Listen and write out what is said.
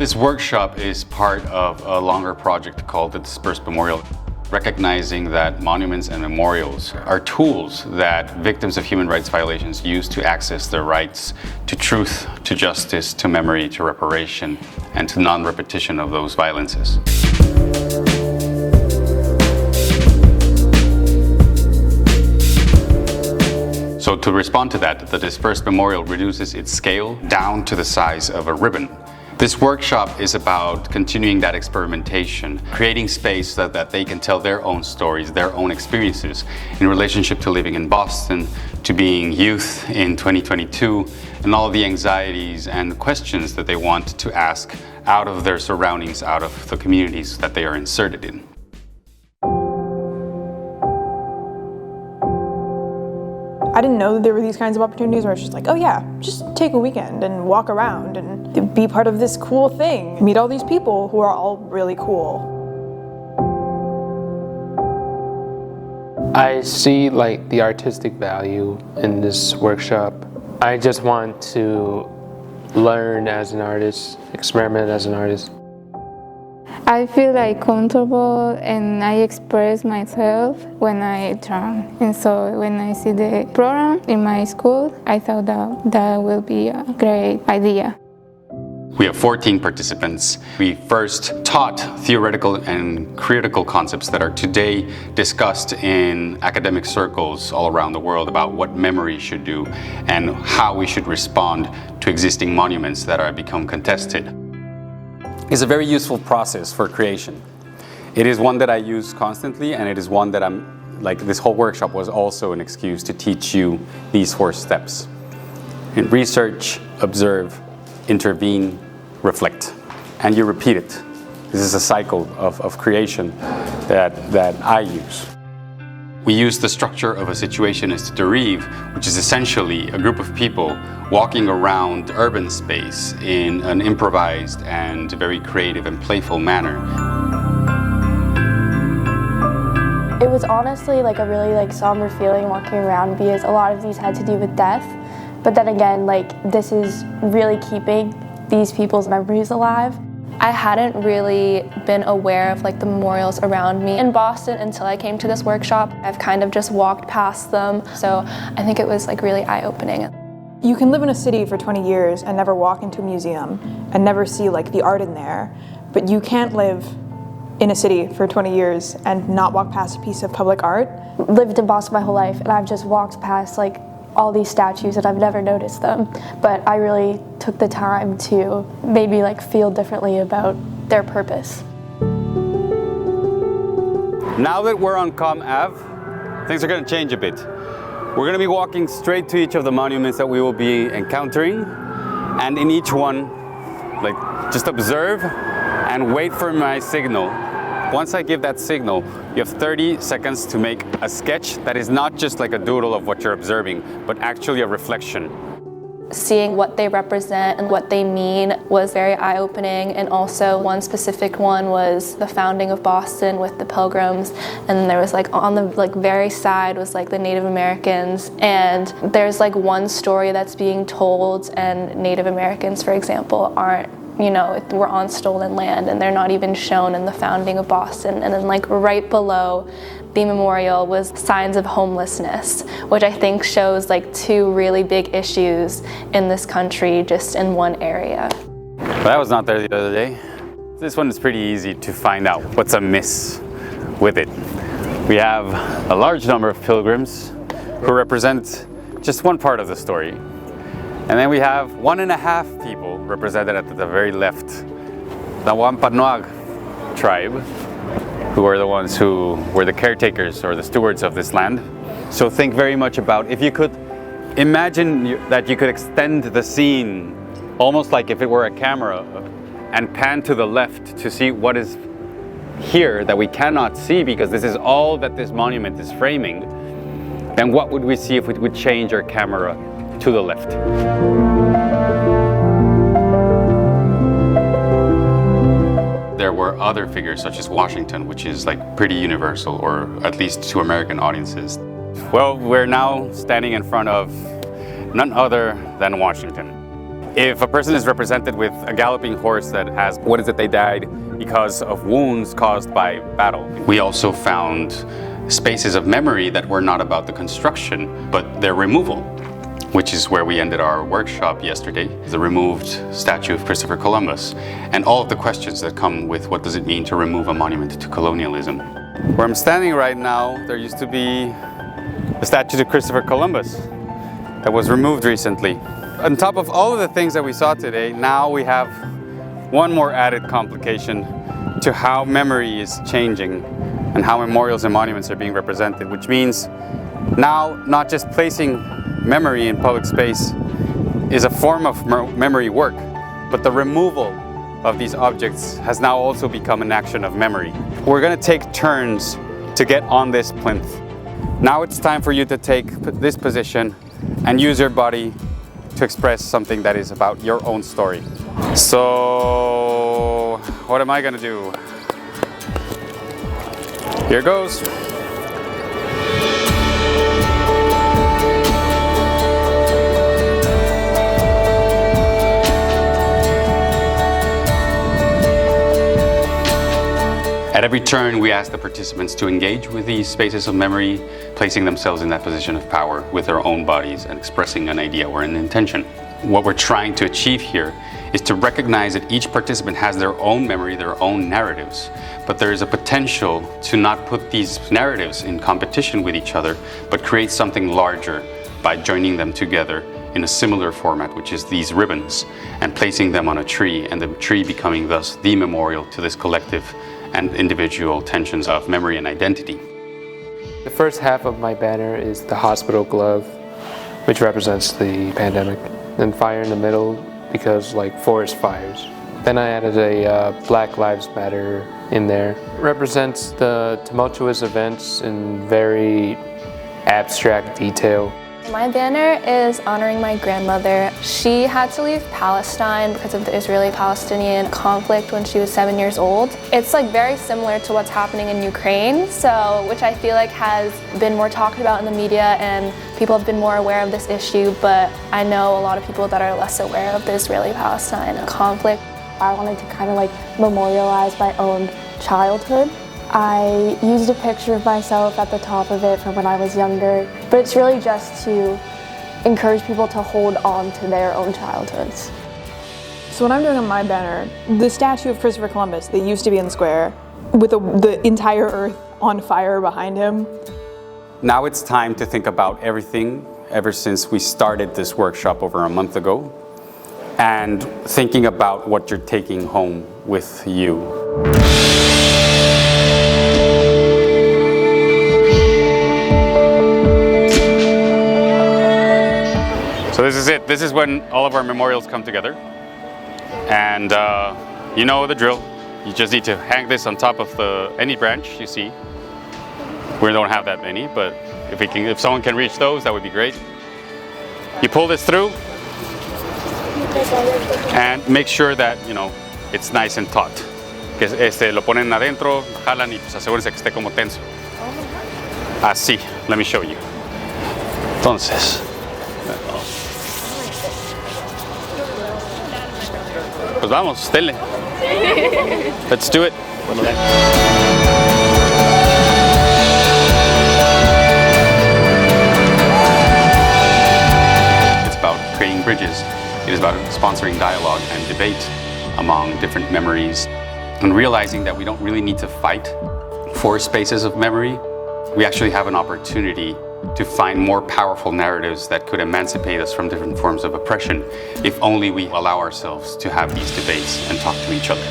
This workshop is part of a longer project called the Dispersed Memorial, recognizing that monuments and memorials are tools that victims of human rights violations use to access their rights to truth, to justice, to memory, to reparation, and to non-repetition of those violences. So to respond to that, the Dispersed Memorial reduces its scale down to the size of a ribbon. This workshop is about continuing that experimentation, creating space so that they can tell their own stories, their own experiences in relationship to living in Boston, to being youth in 2022, and all of the anxieties and questions that they want to ask out of their surroundings, out of the communities that they are inserted in. I didn't know that there were these kinds of opportunities where it's just like, oh yeah, just take a weekend and walk around and be part of this cool thing. Meet all these people who are all really cool. I see like the artistic value in this workshop. I just want to learn as an artist, experiment as an artist. I feel like comfortable and I express myself when I draw. And so when I see the program in my school, I thought that will be a great idea. We have 14 participants. We first taught theoretical and critical concepts that are today discussed in academic circles all around the world about what memory should do and how we should respond to existing monuments that are become contested. It's a very useful process for creation. It is one that I use constantly, and it is one that this whole workshop was also an excuse to teach you these 4 steps. In research, observe, intervene, reflect, and you repeat it. This is a cycle of creation that I use. We use the structure of a situationist derive, which is essentially a group of people walking around urban space in an improvised and very creative and playful manner. It was honestly like a really somber feeling walking around because a lot of these had to do with death. But then again, this is really keeping these people's memories alive. I hadn't really been aware of the memorials around me in Boston until I came to this workshop. I've kind of just walked past them, so I think it was really eye-opening. You can live in a city for 20 years and never walk into a museum and never see the art in there, but you can't live in a city for 20 years and not walk past a piece of public art. Lived in Boston my whole life, and I've just walked past all these statues and I've never noticed them, but I really took the time to maybe feel differently about their purpose. Now that we're on Com Ave, things are going to change a bit. We're going to be walking straight to each of the monuments that we will be encountering, and in each one, just observe and wait for my signal. Once I give that signal, you have 30 seconds to make a sketch that is not just a doodle of what you're observing, but actually a reflection. Seeing what they represent and what they mean was very eye-opening, and also one specific one was the founding of Boston with the Pilgrims, and there was on the very side was the Native Americans, and there's one story that's being told, and Native Americans, for example, aren't we're on stolen land and they're not even shown in the founding of Boston. And then right below the memorial was signs of homelessness, which I think shows 2 really big issues in this country just in one area. Well, I was not there the other day. This one is pretty easy to find out what's amiss with it. We have a large number of pilgrims who represent just one part of the story. And then we have 1.5 people represented at the very left, the Wampanoag tribe, who are the ones who were the caretakers or the stewards of this land. So think very much about, if you could imagine that you could extend the scene almost like if it were a camera and pan to the left to see what is here that we cannot see because this is all that this monument is framing, then what would we see if we would change our camera to the left? There were other figures such as Washington, which is pretty universal, or at least to American audiences. Well, we're now standing in front of none other than Washington. If a person is represented with a galloping horse that has, what is it, they died because of wounds caused by battle. We also found spaces of memory that were not about the construction, but their removal, which is where we ended our workshop yesterday, the removed statue of Christopher Columbus, and all of the questions that come with what does it mean to remove a monument to colonialism. Where I'm standing right now, there used to be a statue to Christopher Columbus that was removed recently. On top of all of the things that we saw today, now we have one more added complication to how memory is changing and how memorials and monuments are being represented, which means now not just placing memory in public space is a form of memory work, but the removal of these objects has now also become an action of memory. We're going to take turns to get on this plinth. Now it's time for you to take this position and use your body to express something that is about your own story. So, what am I going to do? Here goes. At every turn, we ask the participants to engage with these spaces of memory, placing themselves in that position of power with their own bodies and expressing an idea or an intention. What we're trying to achieve here is to recognize that each participant has their own memory, their own narratives, but there is a potential to not put these narratives in competition with each other, but create something larger by joining them together in a similar format, which is these ribbons, and placing them on a tree, and the tree becoming thus the memorial to this collective and individual tensions of memory and identity. The first half of my banner is the hospital glove, which represents the pandemic. Then fire in the middle, because like forest fires. Then I added a Black Lives Matter in there. It represents the tumultuous events in very abstract detail. My banner is honoring my grandmother. She had to leave Palestine because of the Israeli-Palestinian conflict when she was 7 years old. It's like very similar to what's happening in Ukraine, which I feel like has been more talked about in the media and people have been more aware of this issue, but I know a lot of people that are less aware of the Israeli-Palestine conflict. I wanted to kind of like memorialize my own childhood. I used a picture of myself at the top of it from when I was younger, but it's really just to encourage people to hold on to their own childhoods. So what I'm doing on my banner, the statue of Christopher Columbus that used to be in the square, with the entire earth on fire behind him. Now it's time to think about everything ever since we started this workshop over a month ago, and thinking about what you're taking home with you. So this is it. This is when all of our memorials come together. And you know the drill. You just need to hang this on top of any branch you see. We don't have that many, but if someone can reach those, that would be great. You pull this through and make sure that, it's nice and taut. Que lo ponen adentro, jalan y pues asegúrense que esté como tenso. Así. Let me show you. Entonces. Pues vamos, denle. Let's do it. It's about creating bridges. It is about sponsoring dialogue and debate among different memories and realizing that we don't really need to fight for spaces of memory. We actually have an opportunity to find more powerful narratives that could emancipate us from different forms of oppression if only we allow ourselves to have these debates and talk to each other.